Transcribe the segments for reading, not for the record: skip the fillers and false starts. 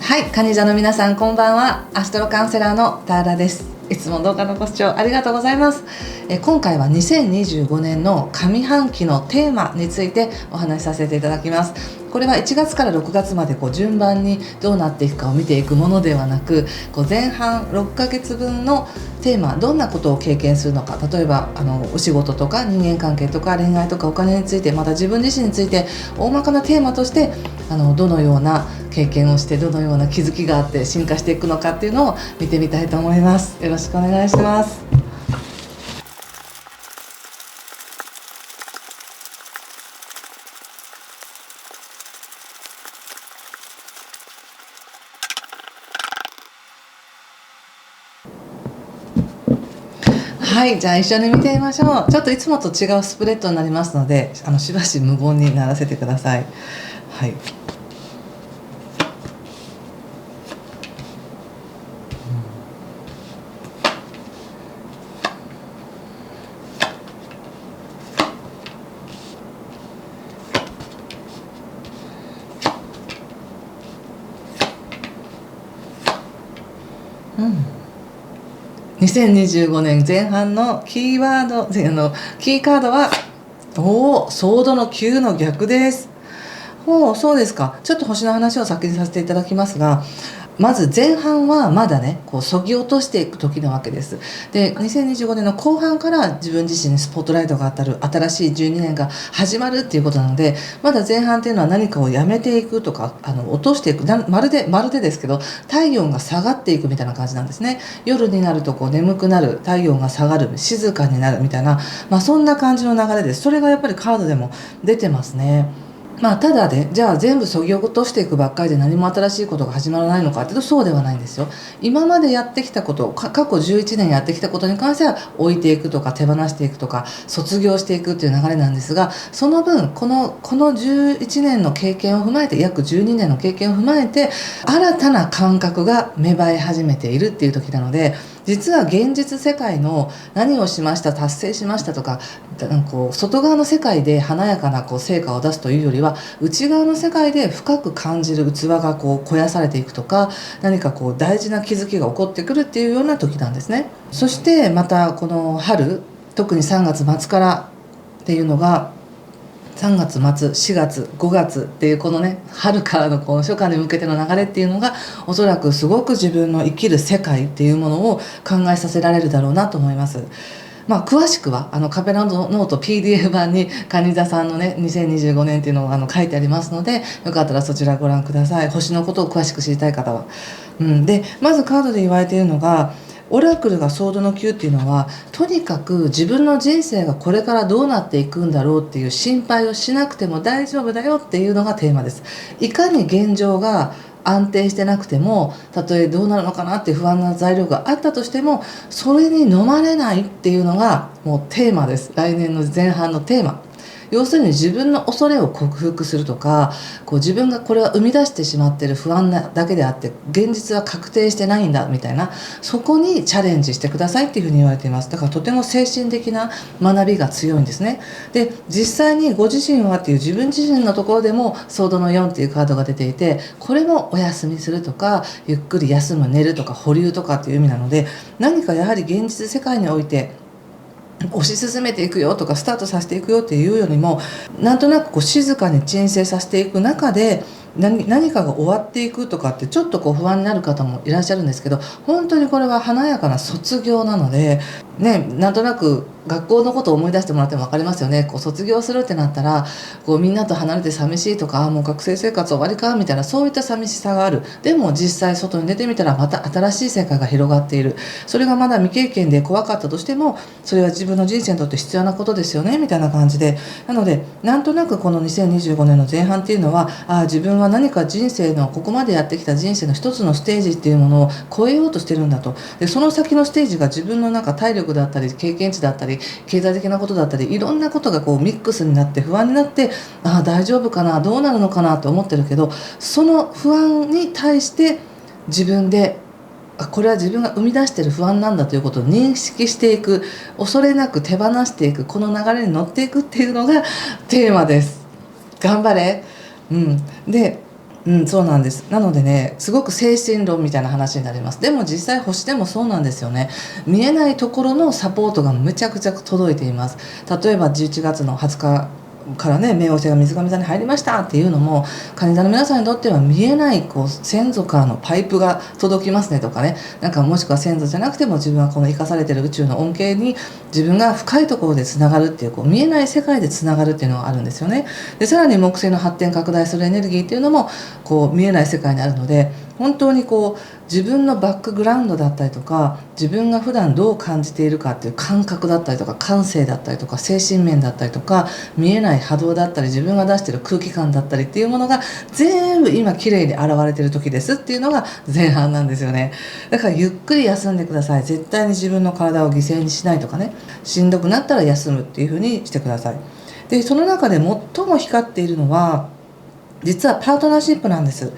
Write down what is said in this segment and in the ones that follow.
はい、カニ座の皆さんこんばんは。アストロカウンセラーのターラです。いつも動画のご視聴ありがとうございます。今回は2025年の上半期のテーマについてお話しさせていただきます。これは1月から6月まで順番にどうなっていくかを見ていくものではなく、前半6ヶ月分のテーマ、どんなことを経験するのか、例えばお仕事とか人間関係とか恋愛とかお金について、また自分自身について大まかなテーマとしてどのような経験をしてどのような気づきがあって進化していくのかっていうのを見てみたいと思います。よろしくお願いします。はい、じゃあ一緒に見てみましょう。ちょっといつもと違うスプレッドになりますので、しばし無言にならせてください。はい。2025年前半のキーワード、キーカードはソードの9の逆です。そうですか。ちょっと星の話を先にさせていただきますが、まず前半はまだねそぎ落としていく時なわけです。で、2025年の後半から自分自身にスポットライトが当たる新しい12年が始まるっていうことなので、まだ前半っていうのは何かをやめていくとか落としていく、まるでですけど体温が下がっていくみたいな感じなんですね。夜になると眠くなる、体温が下がる、静かになるみたいな、そんな感じの流れです。それがやっぱりカードでも出てますね。ただでじゃあ全部そぎ落としていくばっかりで何も新しいことが始まらないのかっていうとそうではないんですよ。今までやってきたこと、過去11年やってきたことに関しては置いていくとか手放していくとか卒業していくっていう流れなんですが、その分この11年の経験を踏まえて、約12年の経験を踏まえて新たな感覚が芽生え始めているっていう時なので、実は現実世界の何をしました、達成しましたとか、外側の世界で華やかな成果を出すというよりは、内側の世界で深く感じる器が肥やされていくとか、何か大事な気づきが起こってくるっていうような時なんですね。そしてまたこの春、特に3月末からっていうのが、3月末、4月、5月っていう春からの初夏に向けての流れっていうのが、おそらくすごく自分の生きる世界っていうものを考えさせられるだろうなと思います。詳しくはカペラノート PDF 版に蟹座さんのね2025年っていうのを書いてありますので、よかったらそちらご覧ください。星のことを詳しく知りたい方は。でまずカードで言われているのが、オラクルがソードの9っていうのは、とにかく自分の人生がこれからどうなっていくんだろうっていう心配をしなくても大丈夫だよっていうのがテーマです。いかに現状が安定してなくても、たとえどうなるのかなっていう不安な材料があったとしても、それに飲まれないっていうのがもうテーマです。来年の前半のテーマ。要するに自分の恐れを克服するとか、自分がこれは生み出してしまっている不安なだけであって現実は確定してないんだみたいな、そこにチャレンジしてくださいっていうふうに言われています。だからとても精神的な学びが強いんですね。で、実際にご自身はっていう自分自身のところでもソードの4っていうカードが出ていて、これもお休みするとかゆっくり休む、寝るとか保留とかっていう意味なので、何かやはり現実世界において推し進めていくよとかスタートさせていくよっていうよりも、なんとなく静かに鎮静させていく中で何かが終わっていくとかってちょっと不安になる方もいらっしゃるんですけど、本当にこれは華やかな卒業なのでね、なんとなく学校のことを思い出してもらっても分かりますよね。卒業するってなったらみんなと離れて寂しいとか、もう学生生活終わりかみたいな、そういった寂しさがある。でも実際外に出てみたらまた新しい世界が広がっている。それがまだ未経験で怖かったとしても、それは自分の人生にとって必要なことですよねみたいな感じで、なのでなんとなくこの2025年の前半っていうのは、自分は何か人生のここまでやってきた人生の一つのステージっていうものを超えようとしてるんだと。でその先のステージが自分の体力だったり経験値だったり経済的なことだったり、いろんなことがミックスになって不安になって、大丈夫かな、どうなるのかなと思ってるけど、その不安に対して自分でこれは自分が生み出している不安なんだということを認識していく、恐れなく手放していく、この流れに乗っていくっていうのがテーマです。頑張れ。でうん、そうなんです。なのでね、すごく精神論みたいな話になります。でも実際星でもそうなんですよね。見えないところのサポートがむちゃくちゃ届いています。例えば11月の20日からね、冥王星が水上座に入りましたっていうのも、蟹座の皆さんにとっては見えないこう先祖からのパイプが届きますねとかね、なんかもしくは先祖じゃなくても自分はこの生かされてる宇宙の恩恵に自分が深いところでつながるっていう、こう見えない世界でつながるっていうのがあるんですよね。でさらに木星の発展拡大するエネルギーっていうのもこう見えない世界にあるので、本当にこう自分のバックグラウンドだったりとか、自分が普段どう感じているかっていう感覚だったりとか、感性だったりとか、精神面だったりとか、見えない波動だったり、自分が出している空気感だったりっていうものが全部今綺麗に現れている時ですっていうのが前半なんですよね。だからゆっくり休んでください。絶対に自分の体を犠牲にしないとかね、しんどくなったら休むっていう風にしてください。でその中で最も光っているのは実はパートナーシップなんです。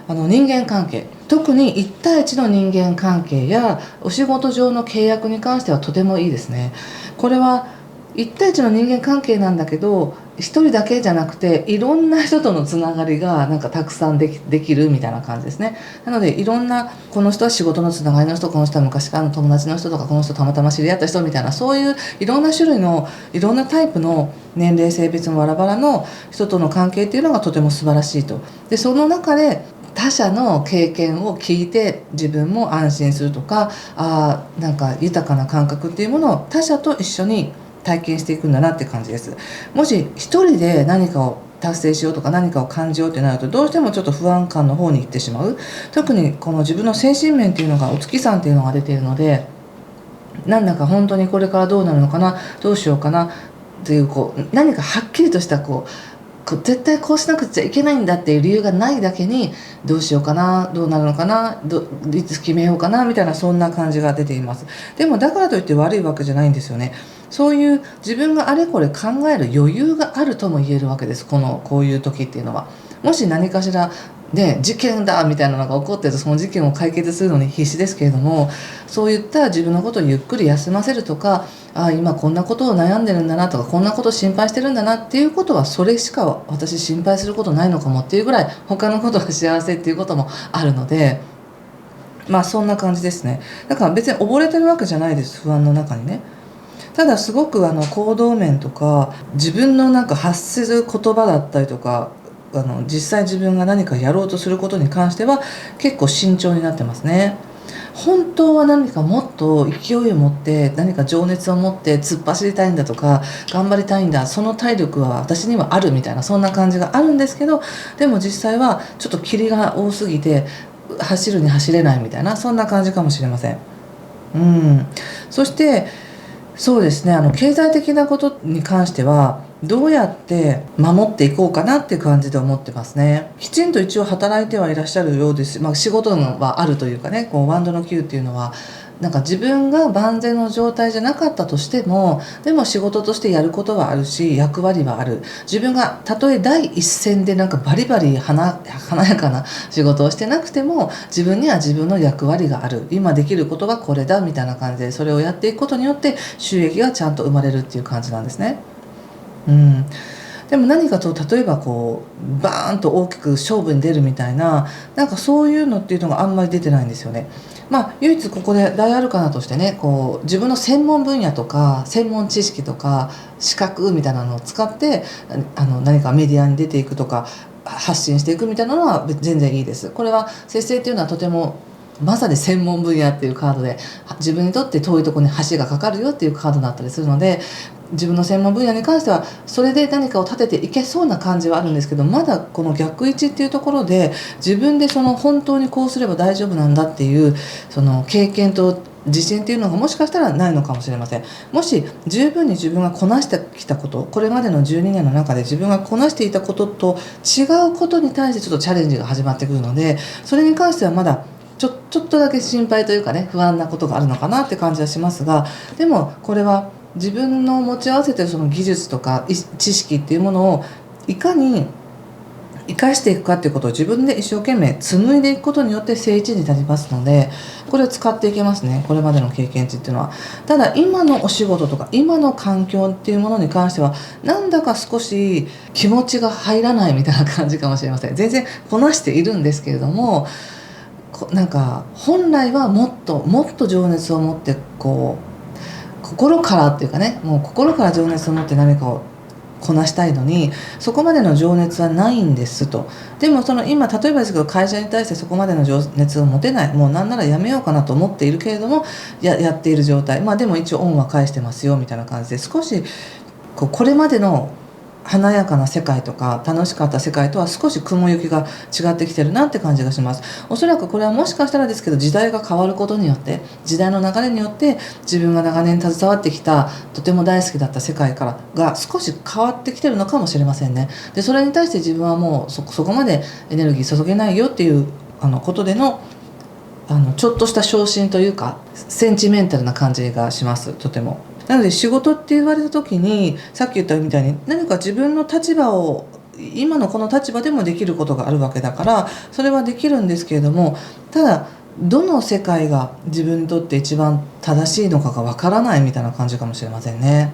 人間関係、特に1対1の人間関係やお仕事上の契約に関してはとてもいいですね。これは1対1の人間関係なんだけど、1人だけじゃなくていろんな人とのつながりがなんかたくさんできるみたいな感じですね。なのでいろんな、この人は仕事のつながりの人、この人は昔からの友達の人とか、この人たまたま知り合った人みたいな、そういういろんな種類のいろんなタイプの年齢性別もバラバラの人との関係っていうのがとても素晴らしいと。でその中で他者の経験を聞いて自分も安心するとか、なんか豊かな感覚っていうものを他者と一緒に体験していくんだなって感じです。もし一人で何かを達成しようとか何かを感じようってなると、どうしてもちょっと不安感の方に行ってしまう。特にこの自分の精神面っていうのがお月さんっていうのが出ているので、なんだか本当にこれからどうなるのかな、どうしようかなっていう、こう何かはっきりとした絶対こうしなくちゃいけないんだっていう理由がないだけに、どうしようかな、どうなるのかな、いつ決めようかなみたいな、そんな感じが出ています。でもだからといって悪いわけじゃないんですよね。そういう自分があれこれ考える余裕があるとも言えるわけです。こういう時っていうのは、もし何かしら事件だみたいなのが起こってると、その事件を解決するのに必死ですけれども、そういった自分のことをゆっくり休ませるとか、今こんなことを悩んでるんだなとか、こんなことを心配してるんだなっていうことは、それしか私心配することないのかもっていうぐらい他のことが幸せっていうこともあるので、そんな感じですね。だから別に溺れてるわけじゃないです、不安の中にね。ただすごく行動面とか自分のなんか発する言葉だったりとか、実際自分が何かやろうとすることに関しては結構慎重になってますね。本当は何かもっと勢いを持って、何か情熱を持って突っ走りたいんだとか、頑張りたいんだ、その体力は私にはあるみたいな、そんな感じがあるんですけど、でも実際はちょっと霧が多すぎて走るに走れないみたいな、そんな感じかもしれません。そしてそうですね、経済的なことに関してはどうやって守っていこうかなっていう感じで思ってますね。きちんと一応働いてはいらっしゃるようです。仕事はあるというかね、ワンドの9っていうのはなんか自分が万全の状態じゃなかったとしても、でも仕事としてやることはあるし、役割はある。自分がたとえ第一線でなんかバリバリ華やかな仕事をしてなくても、自分には自分の役割がある。今できることはこれだみたいな感じで、それをやっていくことによって収益がちゃんと生まれるっていう感じなんですね。でも何かと、例えばバーンと大きく勝負に出るみたいな、なんかそういうのっていうのがあんまり出てないんですよね。唯一ここで大アルカナとしてね、自分の専門分野とか専門知識とか資格みたいなのを使って何かメディアに出ていくとか発信していくみたいなのは全然いいです。これは節制っていうのはとてもまさに専門分野っていうカードで、自分にとって遠いところに橋がかかるよっていうカードだったりするので、自分の専門分野に関してはそれで何かを立てていけそうな感じはあるんですけど、まだこの逆位置っていうところで自分で本当にこうすれば大丈夫なんだっていうその経験と自信っていうのがもしかしたらないのかもしれません。もし十分に自分がこなしてきたこと、これまでの12年の中で自分がこなしていたことと違うことに対してちょっとチャレンジが始まってくるので、それに関してはまだちょっとだけ心配というかね、不安なことがあるのかなって感じはしますが、でもこれは自分の持ち合わせているその技術とか知識っていうものをいかに生かしていくかっていうことを自分で一生懸命紡いでいくことによって正位置になりますので、これを使っていけますね、これまでの経験値っていうのは。ただ今のお仕事とか今の環境っていうものに関してはなんだか少し気持ちが入らないみたいな感じかもしれません。全然こなしているんですけれども、なんか本来はもっともっと情熱を持って心からっていうかね、もう心から情熱を持って何かをこなしたいのに、そこまでの情熱はないんですと。でも今例えばですけど、会社に対してそこまでの情熱を持てない、もうなんならやめようかなと思っているけれどもやっている状態、でも一応恩は返してますよみたいな感じで、少しこれまでの華やかな世界とか楽しかった世界とは少し雲行きが違ってきてるなって感じがします。おそらくこれはもしかしたらですけど、時代が変わることによって、時代の流れによって自分が長年携わってきたとても大好きだった世界からが少し変わってきてるのかもしれませんね。でそれに対して自分はもうそこまでエネルギー注げないよっていうことでのちょっとした昇進というかセンチメンタルな感じがします、とても。なので仕事って言われた時に、さっき言ったみたいに何か自分の立場を今のこの立場でもできることがあるわけだから、それはできるんですけれども、ただどの世界が自分にとって一番正しいのかがわからないみたいな感じかもしれませんね。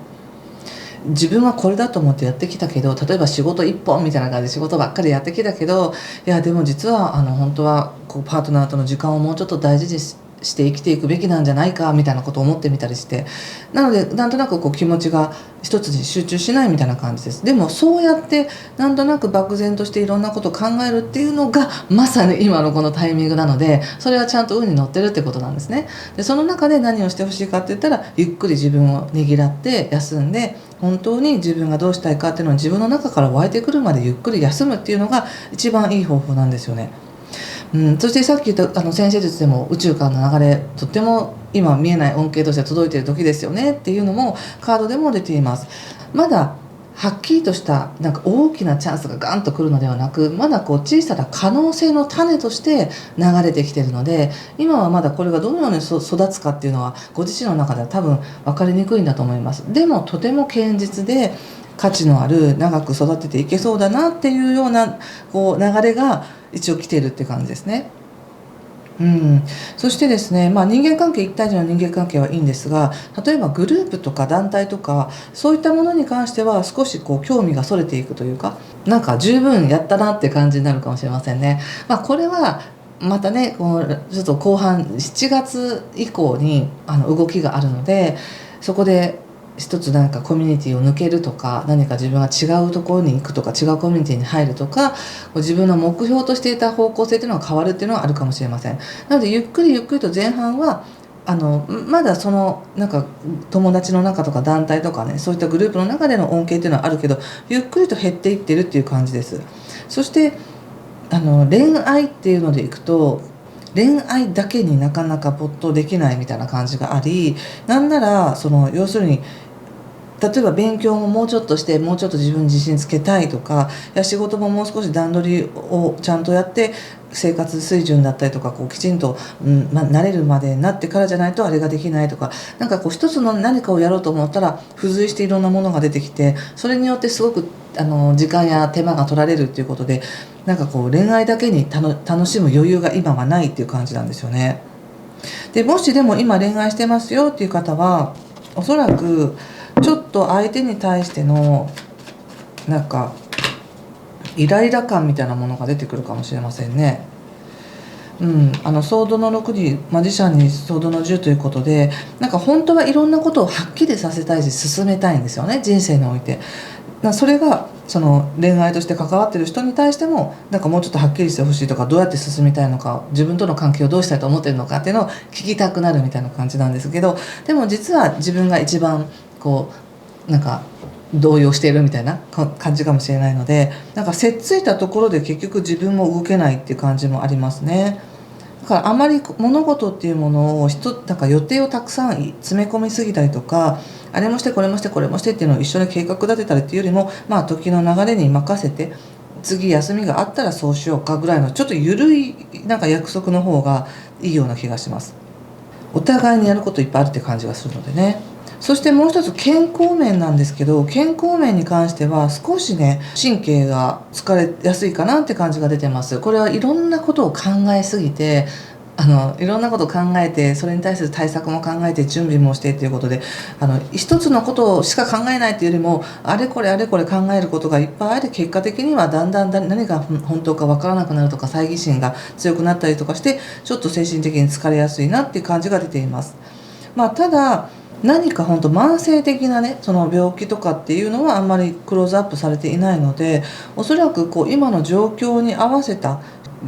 自分はこれだと思ってやってきたけど、例えば仕事一本みたいな感じで仕事ばっかりやってきたけど、いやでも実は本当はパートナーとの時間をもうちょっと大事にして生きていくべきなんじゃないかみたいなことを思ってみたりして、なのでなんとなく気持ちが一つに集中しないみたいな感じです。でもそうやってなんとなく漠然としていろんなことを考えるっていうのがまさに今のこのタイミングなので、それはちゃんと運に乗ってるってことなんですね。でその中で何をしてほしいかって言ったら、ゆっくり自分をねぎらって休んで、本当に自分がどうしたいかっていうのを自分の中から湧いてくるまでゆっくり休むっていうのが一番いい方法なんですよね。そしてさっき言った先生術でも宇宙からの流れ、とっても今見えない恩恵として届いている時ですよねっていうのもカードでも出ています。まだはっきりとしたなんか大きなチャンスがガンと来るのではなく、まだ小さな可能性の種として流れてきているので、今はまだこれがどのように育つかっていうのはご自身の中では多分分かりにくいんだと思います。でもとても堅実で価値のある、長く育てていけそうだなっていうような流れが一応来ているって感じですね。そしてですね、人間関係、1対1の人間関係はいいんですが、例えばグループとか団体とかそういったものに関しては少し興味がそれていくというか、なんか十分やったなって感じになるかもしれませんね。これはまたね、ちょっと後半7月以降に動きがあるので、そこで一つ何かコミュニティを抜けるとか、何か自分が違うところに行くとか、違うコミュニティに入るとか、自分の目標としていた方向性というのが変わるっていうのはあるかもしれません。なのでゆっくりゆっくりと前半はまだなんか友達の中とか団体とかね、そういったグループの中での恩恵っていうのはあるけど、ゆっくりと減っていってるっていう感じです。そして恋愛っていうのでいくと、恋愛だけになかなか没頭できないみたいな感じがあり、なんなら要するに例えば勉強ももうちょっとして、もうちょっと自分に自信つけたいとか、仕事ももう少し段取りをちゃんとやって生活水準だったりとかきちんと、慣れるまでになってからじゃないとあれができないとか、なんか一つの何かをやろうと思ったら付随していろんなものが出てきて、それによってすごく時間や手間が取られるっていうことで、なんか恋愛だけに楽しむ余裕が今はないっていう感じなんですよね。でもしでも今恋愛してますよっていう方は、おそらくちょっと相手に対してのなんかイライラ感みたいなものが出てくるかもしれませんね。ソードの6にマジシャンにソードの10ということで、なんか本当はいろんなことをはっきりさせたいし進めたいんですよね、人生において。それが恋愛として関わってる人に対しても、なんかもうちょっとはっきりしてほしいとか、どうやって進みたいのか、自分との関係をどうしたいと思ってるのかっていうのを聞きたくなるみたいな感じなんですけど、でも実は自分が一番なんか動揺しているみたいな感じかもしれないので、なんかせっついたところで結局自分も動けないっていう感じもありますね。だからあまり物事っていうものをなんか予定をたくさん詰め込みすぎたりとか、あれもしてこれもしてこれもしてっていうのを一緒に計画立てたりっていうよりも、時の流れに任せて、次休みがあったらそうしようかぐらいのちょっと緩いなんか約束の方がいいような気がします。お互いにやることいっぱいあるって感じがするのでね。そしてもう一つ健康面なんですけど、健康面に関しては少しね神経が疲れやすいかなって感じが出てます。これはいろんなことを考えすぎて、いろんなことを考えて、それに対する対策も考えて準備もしてっていうことで、一つのことしか考えないっていうよりもあれこれあれこれ考えることがいっぱいあって、結果的にはだんだん何が本当か分からなくなるとか、猜疑心が強くなったりとかして、ちょっと精神的に疲れやすいなっていう感じが出ています。ただ何か本当慢性的なねその病気とかっていうのはあんまりクローズアップされていないので、おそらく今の状況に合わせた、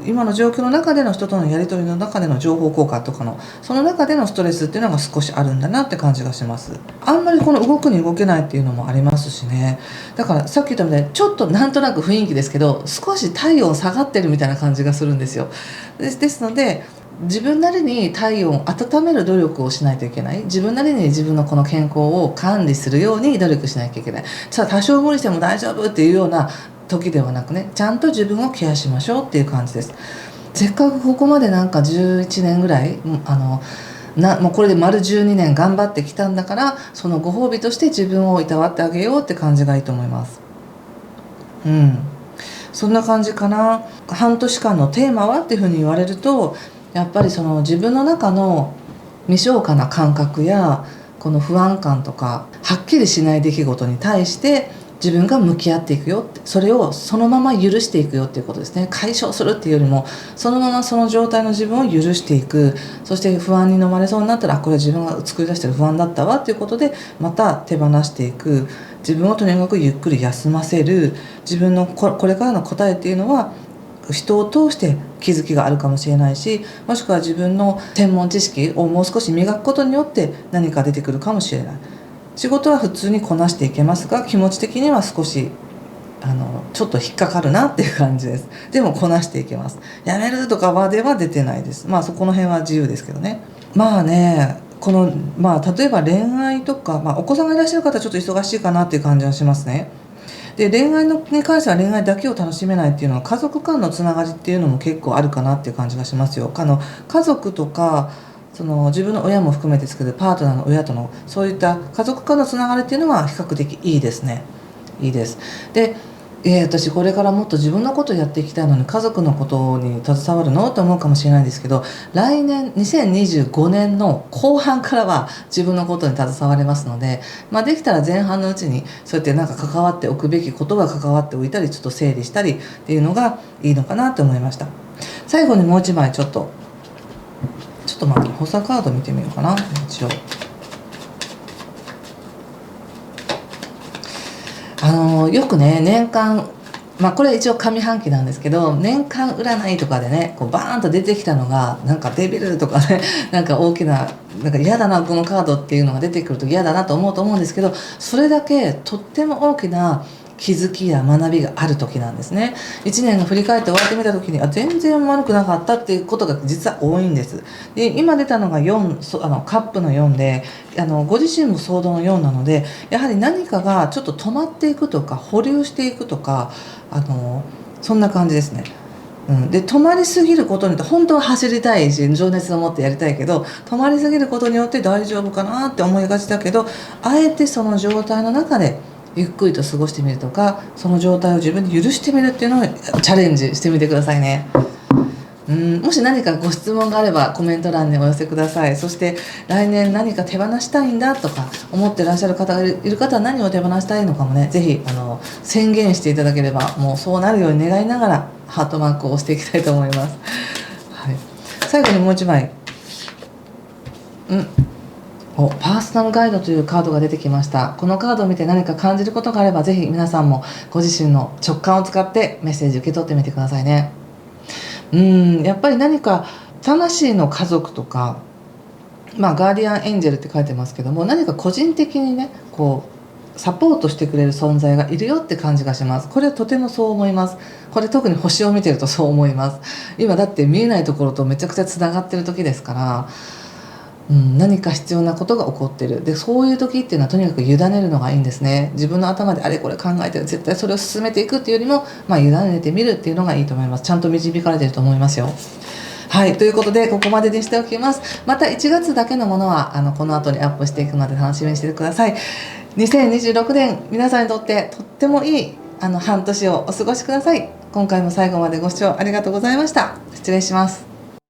今の状況の中での人とのやり取りの中での情報交換とかのその中でのストレスっていうのが少しあるんだなって感じがします。あんまりこの動くに動けないっていうのもありますしね。だからさっき言ったみたいにちょっとなんとなく雰囲気ですけど、少し体温下がってるみたいな感じがするんですよ。ですので自分なりに体温を温める努力をしないといけない。自分なりに自分のこの健康を管理するように努力しなきゃいけない。さあ多少無理しても大丈夫っていうような時ではなくね、ちゃんと自分をケアしましょうっていう感じです。せっかくここまでなんか11年ぐらいもうこれで丸12年頑張ってきたんだから、そのご褒美として自分をいたわってあげようって感じがいいと思います。そんな感じかな。半年間のテーマはっていうふうに言われると、やっぱりその自分の中の未消化な感覚やこの不安感とかはっきりしない出来事に対して自分が向き合っていくよって、それをそのまま許していくよっていうことですね。解消するっていうよりもそのままその状態の自分を許していく。そして不安に飲まれそうになったら、これは自分が作り出してる不安だったわっていうことでまた手放していく。自分をとにかくゆっくり休ませる。自分のこれからの答えっていうのは人を通して気づきがあるかもしれないし、もしくは自分の専門知識をもう少し磨くことによって何か出てくるかもしれない。仕事は普通にこなしていけますが、気持ち的には少しちょっと引っかかるなっていう感じです。でもこなしていけます。やめるとかまでは出てないです。そこの辺は自由ですけどね。この例えば恋愛とか、お子さんがいらっしゃる方はちょっと忙しいかなっていう感じはしますね。で恋愛に関しては恋愛だけを楽しめないっていうのは、家族間のつながりっていうのも結構あるかなっていう感じがしますよ。家族とかその自分の親も含めて作るパートナーの親とのそういった家族間のつながりっていうのは比較的いいですね。いいです。で私これからもっと自分のことをやっていきたいのに家族のことに携わるのと思うかもしれないんですけど、来年2025年の後半からは自分のことに携われますので、できたら前半のうちにそうやって関わっておくべきことは関わっておいたり、ちょっと整理したりっていうのがいいのかなと思いました。最後にもう一枚ちょっと待って、補佐カード見てみようかな。一応よくね年間、これ一応上半期なんですけど、年間占いとかでねバーンと出てきたのがデビルとかね大きな嫌だなこのカードっていうのが出てくると嫌だなと思うんですけど、それだけとっても大きな気づきや学びがある時なんですね。1年が振り返って終わってみた時に全然悪くなかったっていうことが実は多いんです。で今出たのが4、カップの4で、ご自身もソードの4なので、やはり何かがちょっと止まっていくとか保留していくとか、そんな感じですね。で止まりすぎることによって本当は走りたいし情熱を持ってやりたいけど、止まりすぎることによって大丈夫かなって思いがちだけど、あえてその状態の中でゆっくりと過ごしてみるとか、その状態を自分に許してみるっていうのをチャレンジしてみてくださいね。もし何かご質問があればコメント欄にお寄せください。そして来年何か手放したいんだとか思ってらっしゃる方がいる方は何を手放したいのかもね、ぜひ宣言していただければ、もうそうなるように願いながらハートマークを押していきたいと思います。はい、最後にもう一枚、パーソナルガイドというカードが出てきました。このカードを見て何か感じることがあれば、ぜひ皆さんもご自身の直感を使ってメッセージ受け取ってみてくださいね。やっぱり何か魂の家族とか、ガーディアンエンジェルって書いてますけども、何か個人的にねサポートしてくれる存在がいるよって感じがします。これはとてもそう思います。これ特に星を見てるとそう思います。今だって見えないところとめちゃくちゃつながってる時ですから、何か必要なことが起こってる。でそういう時っていうのはとにかく委ねるのがいいんですね。自分の頭であれこれ考えてる、絶対それを進めていくっていうよりも、委ねてみるっていうのがいいと思います。ちゃんと導かれてると思いますよ。はい、ということでここまでにしておきます。また1月だけのものはこの後にアップしていくので楽しみにしててください。2026年皆さんにとってとってもいい半年をお過ごしください。今回も最後までご視聴ありがとうございました。失礼します。